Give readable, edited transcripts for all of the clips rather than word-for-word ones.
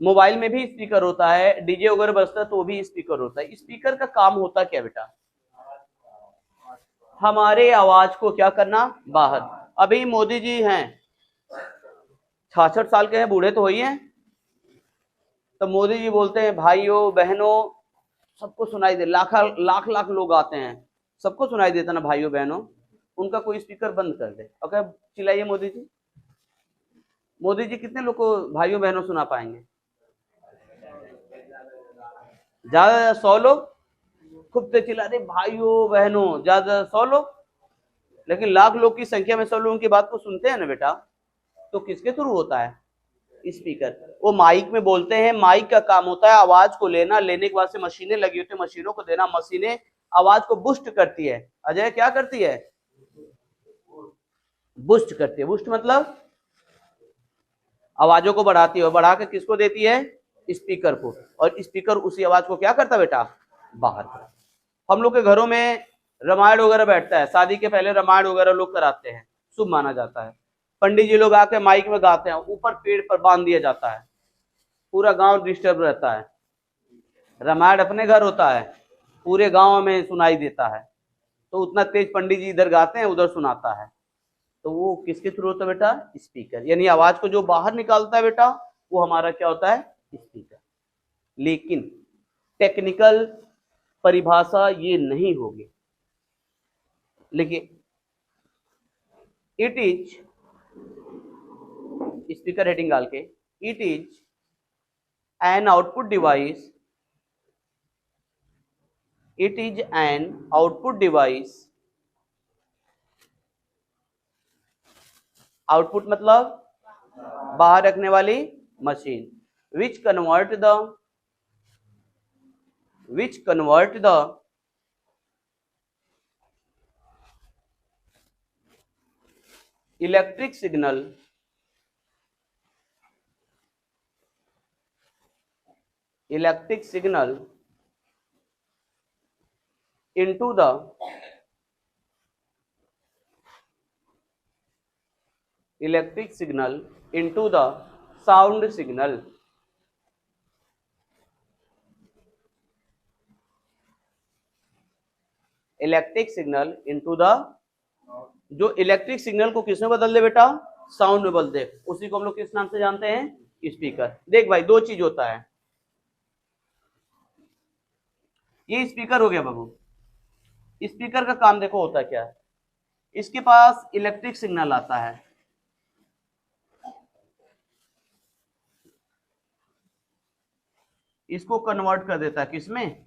Mobile में भी speaker होता है, डीजे वगैरह बजता है तो वो भी स्पीकर होता है। स्पीकर का काम होता क्या बेटा? हमारे आवाज को क्या करना, बाहर। अभी मोदी जी हैं, 66 साल के हैं, बूढ़े तो वही हैं। तो मोदी जी बोलते हैं भाइयों बहनों सबको सुनाई दे, लाख लाख लाख लोग आते हैं, सबको सुनाई देता ना भाइयों बहनों, उनका कोई स्पीकर बंद कर दे। ओके, चिल्लाइए मोदी जी। मोदी जी कितने लोग को भाइयों बहनों सुना पाएंगे? ज्यादा 100 लोग। खूब से चिल्ला दे भाइयों बहनों, ज्यादा 100 लोग। लेकिन लाख लोग की संख्या में 100 लोगों की बात को सुनते हैं ना बेटा, तो किसके थ्रू होता है? स्पीकर। वो माइक में बोलते हैं, माइक का काम होता है आवाज को लेना, लेने के बाद से मशीनें लगी होती है, मशीनों को देना, मशीनें आवाज को बूस्ट करती है। अजय क्या करती है? बूस्ट करती है। बूस्ट मतलब आवाजों को बढ़ाती है, बढ़ा के किसको देती है? स्पीकर को। और स्पीकर उसी आवाज को क्या करता बेटा? बाहर करता। हम लोग के घरों में रामायण वगैरह बैठता है, शादी के पहले रामायण वगैरह लोग कराते हैं, शुभ माना जाता है। पंडित जी लोग आके माइक में गाते हैं, ऊपर पेड़ पर बांध दिया जाता है, पूरा गांव डिस्टर्ब रहता है। रामायण अपने घर होता है, पूरे गांव में सुनाई देता है, तो उतना तेज पंडित जी इधर गाते हैं उधर सुनाता है। तो वो किसके थ्रू होता है बेटा? स्पीकर। यानी आवाज को जो बाहर निकालता है बेटा, वो हमारा क्या होता है? स्पीकर। लेकिन टेक्निकल परिभाषा ये नहीं होगी, लेकिन इट इज, स्पीकर हेडिंग डाल के, it is an output device, it is an output device, output मतलब बाहर रखने वाली machine, which convert the electric signal into the sound signal. Electric signal into the, जो इलेक्ट्रिक सिग्नल को किसमें बदल दे बेटा? साउंड में बदल दे। उसी को हम लोग किस नाम से जानते हैं? स्पीकर। देख भाई, दो चीज होता है, ये स्पीकर हो गया बाबू। स्पीकर का काम देखो होता क्या है, इसके पास इलेक्ट्रिक सिग्नल आता है, इसको कन्वर्ट कर देता है किसमें?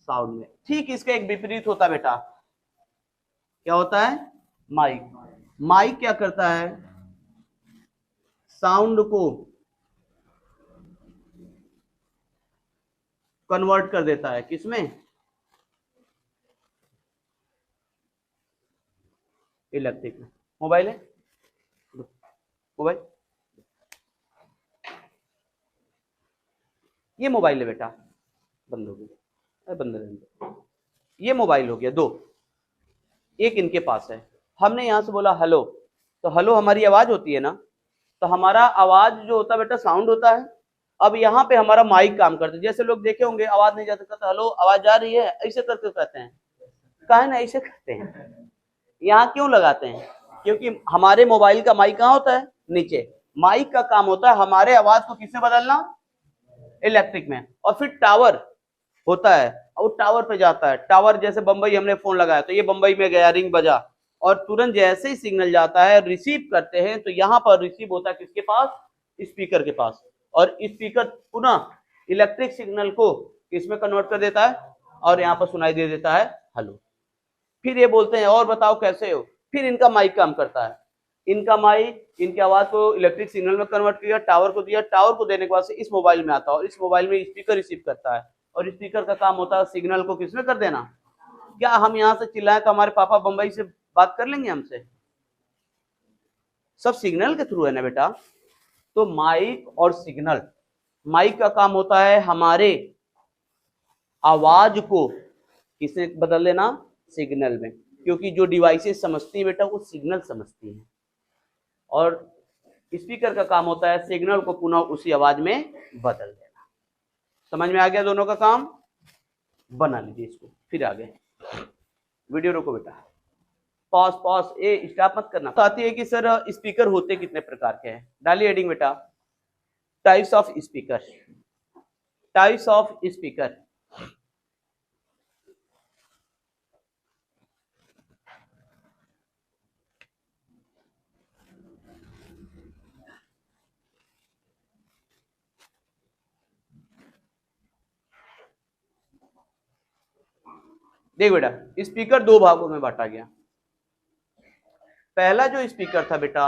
साउंड में। ठीक इसका एक विपरीत होता है बेटा, क्या होता है? माइक। माइक क्या करता है? साउंड को कन्वर्ट कर देता है किसमें? इलेक्ट्रिक में। मोबाइल है, मोबाइल, ये मोबाइल है बेटा, बंद हो गया, बंद रहने दो। ये मोबाइल हो गया दो, एक इनके पास है। हमने यहां से बोला हेलो, तो हेलो हमारी आवाज होती है ना, तो हमारा आवाज जो होता है बेटा साउंड होता है। अब यहाँ पे हमारा माइक काम करता है। जैसे लोग देखे होंगे आवाज नहीं जाता, कहते हेलो आवाज जा रही है, ऐसे करके कहते हैं, कहा ना ऐसे करते हैं। यहाँ क्यों लगाते हैं? क्योंकि हमारे मोबाइल का माइक कहाँ होता है? नीचे। माइक का काम होता है हमारे आवाज को किससे बदलना? इलेक्ट्रिक में। और फिर टावर होता है, और टावर पे जाता है। टावर जैसे बंबई हमने फोन लगाया तो ये बंबई में गया, रिंग बजा, और तुरंत जैसे ही सिग्नल जाता है रिसीव करते हैं, तो यहाँ पर रिसीव होता है किसके पास? स्पीकर के पास। और स्पीकर पुनः इलेक्ट्रिक सिग्नल को किसमें कन्वर्ट कर देता है? और यहाँ पर सुनाई दे देता है हेलो। फिर ये बोलते हैं और बताओ कैसे हो, फिर इनका माइक काम करता है। इनका माइक इनकी आवाज को इलेक्ट्रिक सिग्नल में कन्वर्ट किया, टावर को दिया, टावर को देने के बाद से इस मोबाइल में आता है, और इस मोबाइल में स्पीकर रिसीव करता है, और स्पीकर का काम होता है सिग्नल को किसमें कर देना। क्या हम यहाँ से चिल्लाएं तो हमारे पापा बंबई से बात कर लेंगे हमसे? सब सिग्नल के थ्रू है ना बेटा। तो माइक और सिग्नल, माइक का काम होता है हमारे आवाज को किसने बदल देना? सिग्नल में। क्योंकि जो डिवाइसेस समझती है बेटा वो सिग्नल समझती है, और स्पीकर का काम होता है सिग्नल को पुनः उसी आवाज में बदल देना। समझ में आ गया दोनों का काम? बना लीजिए इसको, फिर आगे। वीडियो रोको बेटा, पॉज पॉज, ए स्टॉप मत करना। तो आती है कि सर स्पीकर होते कितने प्रकार के हैं? डालिए हेडिंग बेटा, types of speaker. Types of speaker. देख बेटा, स्पीकर दो भागों में बांटा गया। पहला जो स्पीकर था बेटा,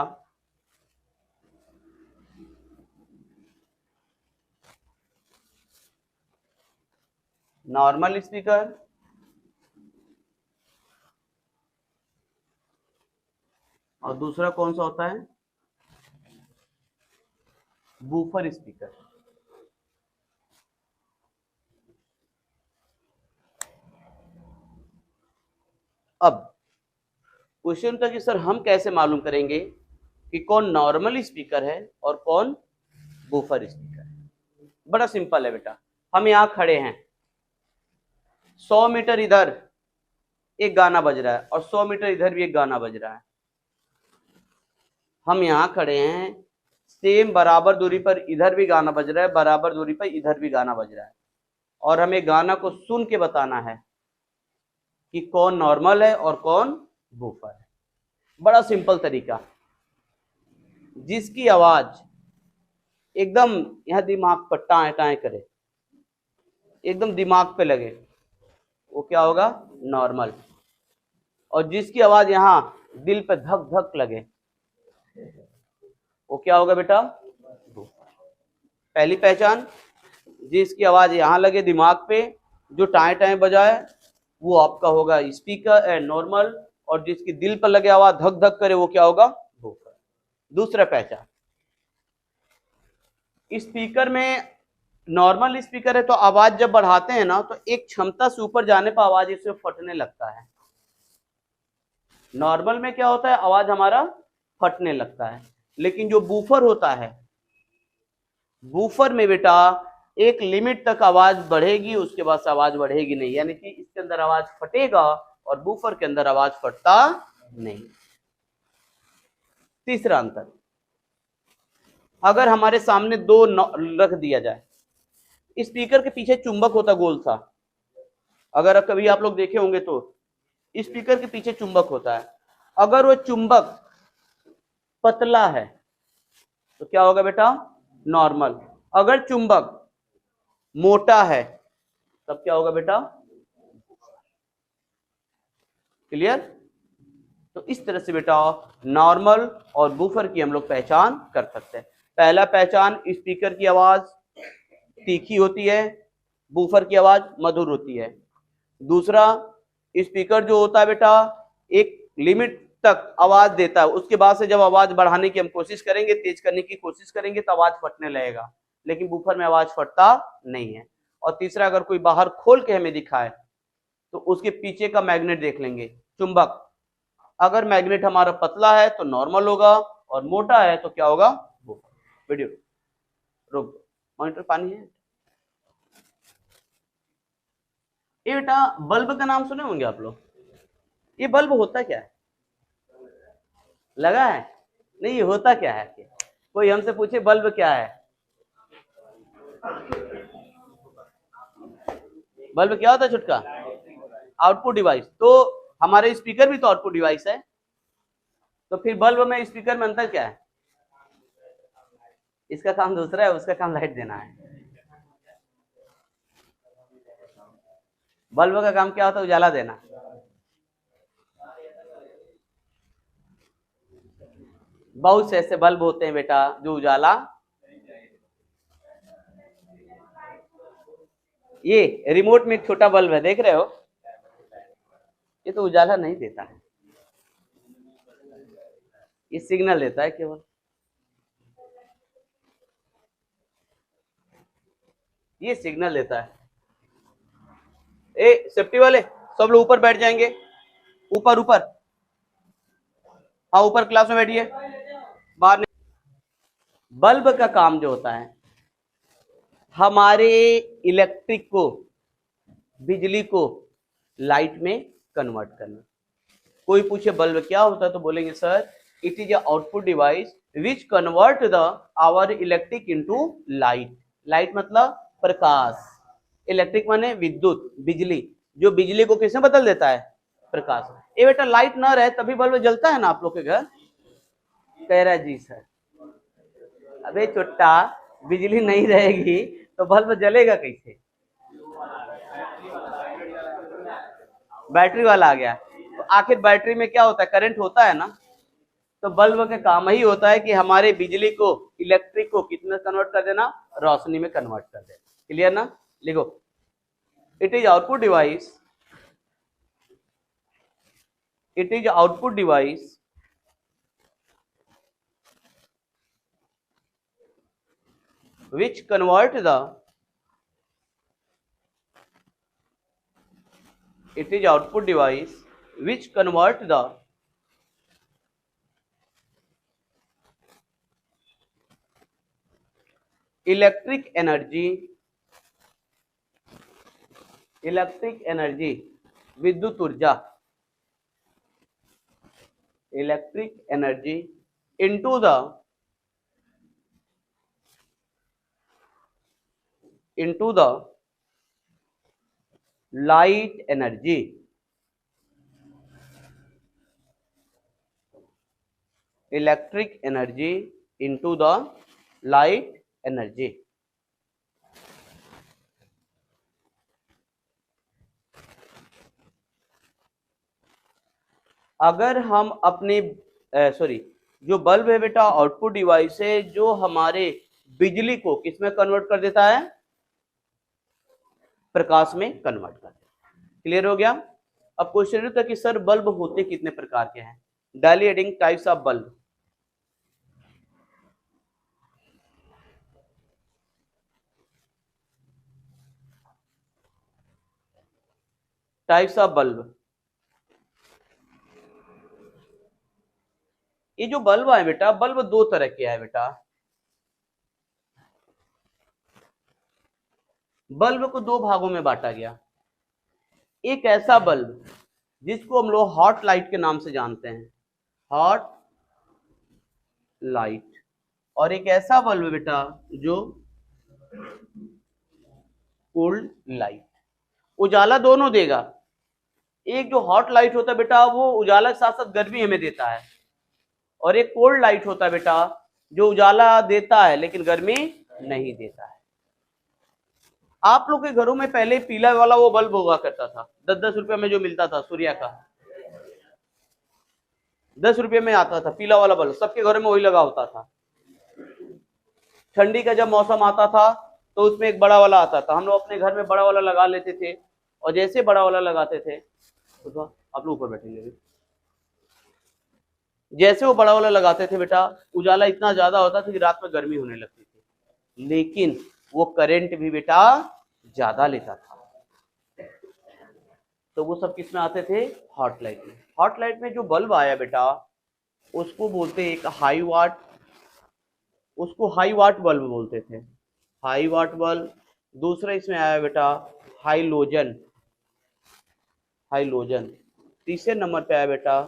नॉर्मल स्पीकर, और दूसरा कौन सा होता है? Woofer speaker. अब क्वेश्चन था कि सर हम कैसे मालूम करेंगे कि कौन नॉर्मल स्पीकर है और कौन बूफर स्पीकर है? बड़ा सिंपल है बेटा, हम यहां खड़े हैं, 100 मीटर इधर एक गाना बज रहा है और 100 मीटर इधर भी एक गाना बज रहा है। हम यहां खड़े हैं, सेम बराबर दूरी पर इधर भी गाना बज रहा है, बराबर दूरी पर इधर भी गाना बज रहा है, और हमें गाना को सुन के बताना है कि कौन नॉर्मल है और कौन बूफर है। बड़ा सिंपल तरीका, जिसकी आवाज एकदम यह दिमाग पर टाए टाए करे, एकदम दिमाग पे लगे, वो क्या होगा? नॉर्मल। और जिसकी आवाज यहां दिल पे धक धक लगे, वो क्या होगा बेटा? पहली पहचान, जिसकी आवाज यहां लगे दिमाग पे, जो टाए टाए बजाए, वो आपका होगा स्पीकर एंड नॉर्मल, और जिसकी दिल पर लगे आवाज धक धक करे, वो क्या होगा? बूफर। दूसरा पहचान, स्पीकर में नॉर्मल स्पीकर है तो आवाज जब बढ़ाते हैं ना, तो एक क्षमता से ऊपर जाने पर आवाज इसमें फटने लगता है। नॉर्मल में क्या होता है? आवाज हमारा फटने लगता है। लेकिन जो बूफर होता है, बूफर में बेटा एक लिमिट तक आवाज बढ़ेगी, उसके बाद से आवाज बढ़ेगी नहीं, यानी कि इसके अंदर आवाज फटेगा और बूफर के अंदर आवाज फटता नहीं। तीसरा अंतर, अगर हमारे सामने दो रख दिया जाए, स्पीकर के पीछे चुंबक होता गोल सा, अगर कभी आप लोग देखे होंगे तो स्पीकर के पीछे चुंबक होता है। अगर वो चुंबक पतला है तो क्या होगा बेटा? नॉर्मल। अगर चुंबक मोटा है तब क्या होगा बेटा? क्लियर? तो इस तरह से बेटा नॉर्मल और बूफर की हम लोग पहचान कर सकते हैं। पहला पहचान, स्पीकर की आवाज तीखी होती है, बूफर की आवाज मधुर होती है। दूसरा, स्पीकर जो होता है बेटा एक लिमिट तक आवाज देता है, उसके बाद से जब आवाज बढ़ाने की हम कोशिश करेंगे, तेज करने की कोशिश करेंगे, तो आवाज फटने लगेगा, लेकिन बूफर में आवाज फटता नहीं है। और तीसरा, अगर कोई बाहर खोल के हमें दिखाए तो उसके पीछे का मैग्नेट देख लेंगे, चुंबक। अगर मैग्नेट हमारा पतला है तो नॉर्मल होगा, और मोटा है तो क्या होगा? बूफर। वीडियो रोक दो, मॉनिटर पानी है। ये बेटा बल्ब का नाम सुने होंगे आप लोग। ये बल्ब होता क्या है? लगा है? नहीं, ये होता क्या है? कोई हमसे पूछे बल्ब क्या है? बल्ब क्या होता है? छुटका आउटपुट डिवाइस। तो हमारे स्पीकर भी तो आउटपुट डिवाइस है, तो फिर बल्ब में स्पीकर में अंतर क्या है? इसका काम दूसरा है, उसका काम लाइट देना है। बल्ब का काम क्या होता है? उजाला देना। बहुत से ऐसे बल्ब होते हैं बेटा जो उजाला, ये रिमोट में एक छोटा बल्ब है, देख रहे हो? ये तो उजाला नहीं देता है, ये सिग्नल देता है केवल। ये सिग्नल देता है। ए सेफ्टी वाले सब लोग ऊपर बैठ जाएंगे, ऊपर ऊपर, हाँ ऊपर क्लास में बैठिए, बाहर नहीं। बल्ब का काम जो होता है हमारे इलेक्ट्रिक को, बिजली को लाइट में कन्वर्ट करना। कोई पूछे बल्ब क्या होता है तो बोलेंगे sir it is output device which convert the our electric into light. Light मतलब प्रकाश, इलेक्ट्रिक माने विद्युत, बिजली, जो बिजली को किसमें बदल देता है, प्रकाश। ये बेटा लाइट ना रहे तभी बल्ब जलता है ना आप लोग के घर? कह रहा जी सर। अबे चुट्टा, बिजली नहीं रहेगी तो बल्ब जलेगा कैसे? बैटरी वाला आ गया। तो आखिर बैटरी में क्या होता है, करंट होता है ना। तो बल्ब का काम ही होता है कि हमारे बिजली को, इलेक्ट्रिक को कितने कन्वर्ट कर देना, रोशनी में कन्वर्ट कर देना। क्लियर ना? लिखो it is output device, it is output device which convert the, it is output device which convert the electric energy विद्युत ऊर्जा, electric energy into the light energy, electric energy into the light energy। अगर हम अपने जो bulb है बेटा output device है जो हमारे बिजली को किसमें कन्वर्ट कर देता है, प्रकाश में कन्वर्ट कर देता है। क्लियर हो गया? अब क्वेश्चन था कि सर बल्ब होते कितने प्रकार के हैं? Daily adding types of bulb. Types of bulb, ये जो बल्ब है बेटा, बल्ब दो तरह के है बेटा। बल्ब को दो भागों में बांटा गया। एक ऐसा बल्ब जिसको हम लोग हॉट लाइट के नाम से जानते हैं, हॉट लाइट, और एक ऐसा बल्ब बेटा जो कोल्ड लाइट। उजाला दोनों देगा। एक जो हॉट लाइट होता है बेटा वो उजाला के साथ साथ गर्मी हमें देता है, और एक कोल्ड लाइट होता है बेटा जो उजाला देता है लेकिन गर्मी नहीं देता है। आप लोग के घरों में पहले पीला वाला वो बल्ब हुआ करता था, 10-10 रुपए में जो मिलता था, सूर्या का 10 रुपए में आता था पीला वाला बल्ब, सबके घरों में वही लगा होता था। ठंडी का जब मौसम आता था तो उसमें एक बड़ा वाला आता था, हम लोग अपने घर में बड़ा वाला लगा लेते थे, और जैसे बड़ा वाला लगाते थे तो आप लोग ऊपर बैठेंगे, जैसे वो बड़ा वाला लगाते थे बेटा उजाला इतना ज्यादा होता था कि रात में गर्मी होने लगती थी, लेकिन वो करंट भी बेटा ज्यादा लेता था। तो वो सब किस में आते थे, हॉट लाइट में। हॉट लाइट में जो बल्ब आया बेटा उसको बोलते एक हाई वाट, उसको हाई वाट बल्ब बोलते थे, हाई वाट बल्ब। दूसरा इसमें आया बेटा हाइलोजन, हाइलोजन। तीसरे नंबर पे आया बेटा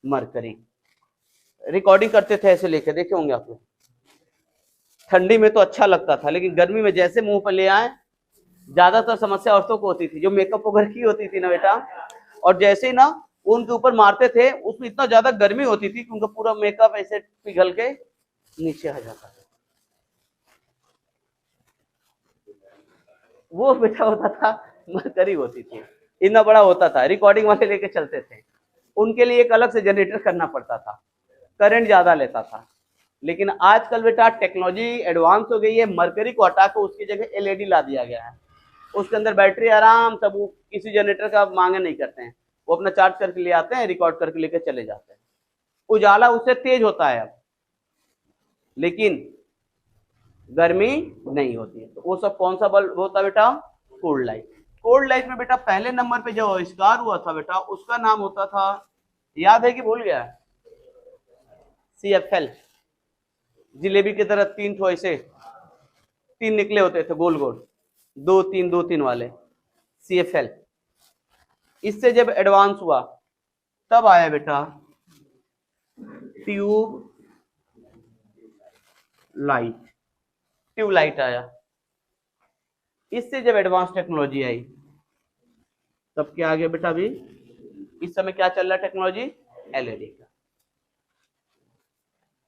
मरकरी। रिकॉर्डिंग करते थे ऐसे लेके, देखे होंगे आप लोग। ठंडी में तो अच्छा लगता था, लेकिन गर्मी में जैसे मुंह पर ले आए, ज्यादातर समस्या औरतों को होती थी जो मेकअप वगैरह की होती थी ना बेटा, और जैसे ही ना उनके ऊपर मारते थे उसमें इतना ज्यादा गर्मी होती थी कि उनका पूरा मेकअप ऐसे पिघल के नीचे आ जाता था। वो बेटा होता था मरकरी होती थी, इतना बड़ा होता था, रिकॉर्डिंग वाले लेके चलते थे, उनके लिए एक अलग से जनरेटर करना पड़ता था, करंट ज्यादा लेता था। लेकिन आजकल बेटा टेक्नोलॉजी एडवांस हो गई है, मरकरी को हटा के उसकी जगह एलईडी ला दिया गया है, उसके अंदर बैटरी आराम, सब वो किसी जनरेटर का मांगे नहीं करते हैं, वो अपना चार्ज करके ले आते हैं, रिकॉर्ड करके लेके चले जाते हैं। उजाला उससे तेज होता है अब, लेकिन गर्मी नहीं होती है। तो वो सब कौन सा बल्ब होता है बेटा, कोल्ड लाइट। कोल्ड लाइट में बेटा पहले नंबर पे जो आविष्कार हुआ था बेटा उसका नाम होता था, याद है कि भूल गया, CFL, जिलेबी की तरह 3 ठो ऐसे 3 निकले होते थे गोल गोल, 2 3 वाले, CFL। इससे जब एडवांस हुआ तब आया बेटा ट्यूब लाइट आया। इससे जब एडवांस टेक्नोलॉजी आई तब क्या आ गया बेटा? अभी इस समय क्या चल रहा है टेक्नोलॉजी? LED का।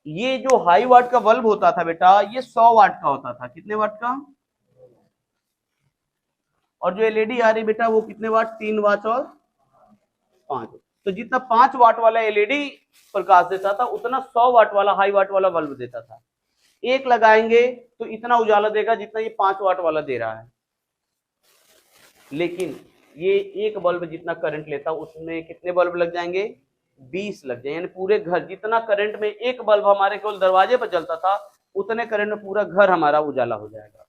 ये जो हाई वाट का बल्ब होता था बेटा, ये 100 वाट का होता था। कितने वाट का? और जो LED आ रही बेटा वो कितने वाट? 3 वाट और 5। तो जितना 5 वाट वाला LED प्रकाश देता था उतना 100 वाट वाला हाई वाट वाला बल्ब देता था। एक लगाएंगे तो इतना उजाला देगा जितना ये 5 वाट वाला दे रहा है। लेकिन ये एक बल्ब जितना करंट लेता उसमें कितने बल्ब लग जाएंगे? 20 लग जाए। यानी पूरे घर जितना करंट में एक बल्ब हमारे केवल दरवाजे पर जलता था उतने करंट में पूरा घर हमारा उजाला हो जाएगा।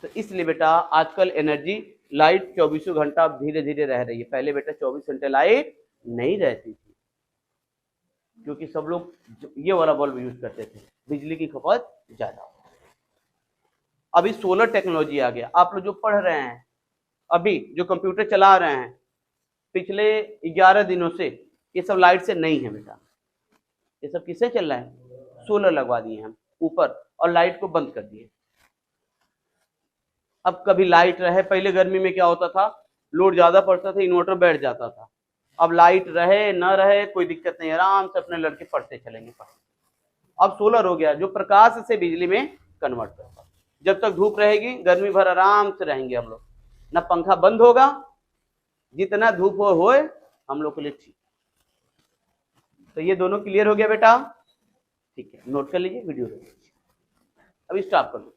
तो इसलिए बेटा आजकल एनर्जी लाइट 24 घंटा धीरे धीरे रह रही है। पहले बेटा 24 घंटे लाइट नहीं रहती थी क्योंकि सब लोग ये वाला बल्ब यूज करते थे, बिजली की खपत ज्यादा। अभी सोलर टेक्नोलॉजी आ गया। आप लोग जो पढ़ रहे हैं अभी, जो कंप्यूटर चला रहे हैं, पिछले 11 दिनों से ये सब लाइट से नहीं है बेटा। ये सब किससे चल रहा है? सोलर लगवा दिए हम ऊपर और लाइट को बंद कर दिए। अब कभी लाइट रहे, पहले गर्मी में क्या होता था, लोड ज्यादा पड़ता था, इन्वर्टर बैठ जाता था। अब लाइट रहे न रहे कोई दिक्कत नहीं, आराम से अपने लड़के पढ़ते चलेंगे। अब सोलर हो गया जो प्रकाश से बिजली में कन्वर्ट करता है। जब तक धूप रहेगी गर्मी भर आराम से रहेंगे हम लोग, ना पंखा बंद होगा, जितना धूप होए हम लोग के लिए ठीक। तो ये दोनों क्लियर हो गया बेटा? ठीक है, नोट कर लीजिए, वीडियो अभी स्टॉप कर लो।